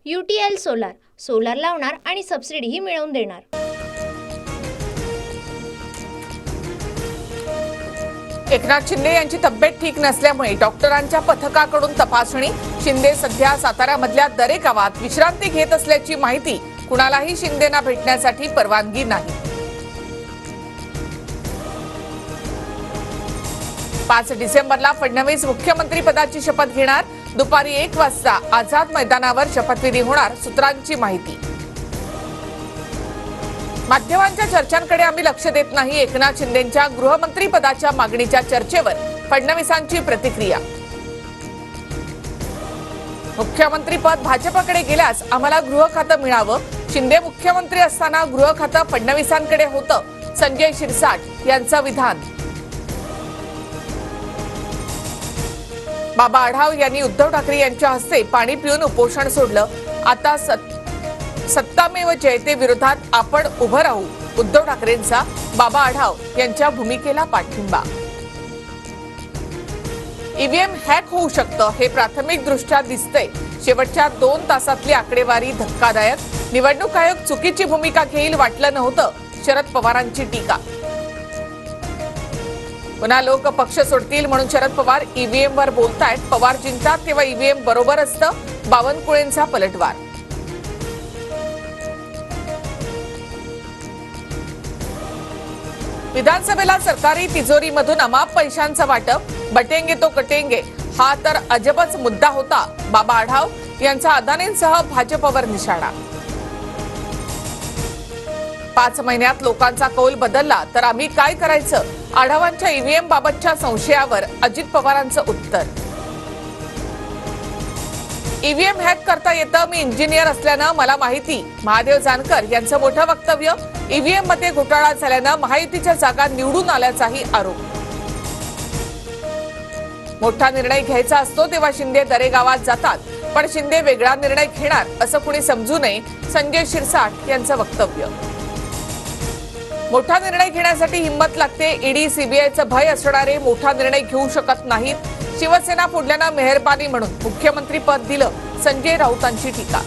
UTL solar, solar लावणार आणि सबसिडीही मिळवून देणार। एकनाथ शिंदे यांची तब्येत ठीक नसल्यामुळे डॉक्टरांच्या पथकाकडून तपासणी। शिंदे सध्या साताऱ्यामधल्या दरे गावात विश्रांती घेत असल्याची माहिती। कुणालाही शिंदेंना भेटण्यासाठी परवानगी नाही। 5 डिसेंबरला फडणवीस मुख्यमंत्री पदाची शपथ घेणार। दुपारी 1 वाजता आझाद मैदानावर शपथविधी होणार, सूत्रांची माहिती। माध्यमांच्या चर्चांकडे आम्ही लक्ष देत नाही। एकनाथ शिंदेंच्या गृहमंत्री पदाच्या मागणीच्या चर्चेवर फडणवीसांची प्रतिक्रिया। मुख्यमंत्री पद भाजपकडे गेल्यास आम्हाला गृह खातं मिळावं। शिंदे मुख्यमंत्री असताना गृह खातं फडणवीसांकडे होतं, संजय शिरसाट यांचं विधान। बाबा आढाव यांनी उद्धव ठाकरे यांच्या हस्ते पाणी पिऊन उपोषण सोडलं। आता सत्तामेव जयते विरोधात आपण उभं राहू। उद्धव ठाकरेंचा बाबा आढाव यांच्या भूमिकेला पाठिंबा। ईव्हीएम हॅक होऊ शकतं हे प्राथमिक दृष्ट्या दिसतंय। शेवटच्या 2 तासातली आकडेवारी धक्कादायक। निवडणूक आयोग चुकीची भूमिका घेईल वाटलं नव्हतं, शरद पवारांची टीका। पुन्हा लोक पक्ष सोडतील म्हणून शरद पवार ईव्हीएम वर बोलतायत। पवार जिंकतात तेव्हा ईव्हीएम बरोबर असतं, बावनकुळेंचा पलटवार। विधानसभेला सरकारी तिजोरीमधून अमाप पैशांचं वाटप। बटेंगे तो कटेंगे हा तर अजबच मुद्दा होता। बाबा आढाव यांचा अदानींसह भाजपवर निशाणा। 5 महिन्यात लोकांचा कौल बदलला तर आम्ही काय करायचं? आढावांच्या ईव्हीएम बाबतच्या संशयावर अजित पवारांचं उत्तर। ईव्हीएम हॅक करता येतं, मी इंजिनियर असल्यानं मला माहिती। महादेव जानकर यांचं मोठं वक्तव्य। ईव्हीएम मध्ये घोटाळा झाल्यानं महायुतीच्या जागा निवडून आल्याचाही आरोप। मोठा निर्णय घ्यायचा असतो तेव्हा शिंदे दरे गावात जातात, पण शिंदे वेगळा निर्णय घेणार असं कुणी समजू नये, संजय शिरसाट यांचं वक्तव्य। मोठा निर्णय घेण्यासाठी हिंमत लागते। ईडी सीबीआयचं भय असणारे मोठा निर्णय घेऊ शकत नाहीत। शिवसेना फोडल्यानं मेहरबानी म्हणून मुख्यमंत्री पद दिलं, संजय राऊतांची टीका।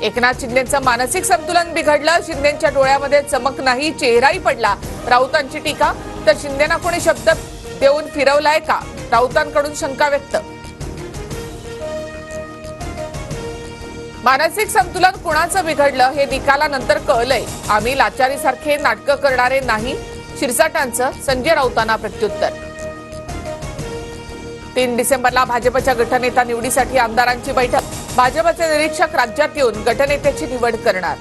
एकनाथ शिंदेंचं मानसिक संतुलन बिघडलं। शिंदेंच्या डोळ्यामध्ये चमक नाही, चेहराही पडला, राऊतांची टीका। तर शिंदेंना कोणी शब्द देऊन फिरवलाय का? राऊतांकडून शंका व्यक्त। मानसिक संतुलन कुणाचं बिघडलं हे निकालानंतर कळलंय। आम्ही लाचारीसारखे नाटकं करणारे नाही, शिरसाटांचं संजय राऊतांना प्रत्युत्तर। 3 डिसेंबरला भाजपच्या गटनेता निवडीसाठी आमदारांची बैठक। भाजपचे निरीक्षक राज्यात येऊन गटनेत्याची निवड करणार।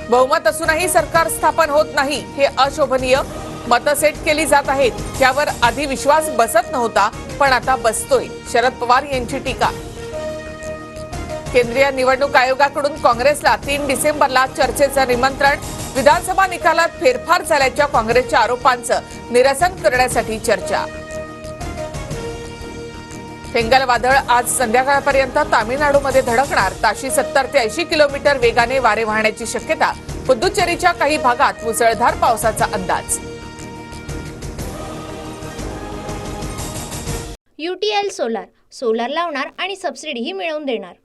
बहुमत असूनही सरकार स्थापन होत नाही हे अशोभनीय। मतं सेट केली जात आहेत, यावर आधी विश्वास बसत नव्हता पण आता बसतोय, शरद पवार यांची टीका। केंद्रीय निवडणूक आयोगाकडून काँग्रेसला 3 डिसेंबरला चर्चेचं निमंत्रण। विधानसभा निकालात फेरफार झाल्याच्या काँग्रेसच्या आरोपांचं निरसन करण्यासाठी चर्चा। फेंगल वादळ आज संध्याकाळपर्यंत तामिळनाडूमध्ये धडकणार। ताशी 70 ते 80 किलोमीटर वेगाने वारे वाहण्याची शक्यता। पुदुच्चेरीच्या काही भागात मुसळधार पावसाचा अंदाज। UTL सोलार, सोलार लावणार आणि सबसिडीही मिळवून देणार।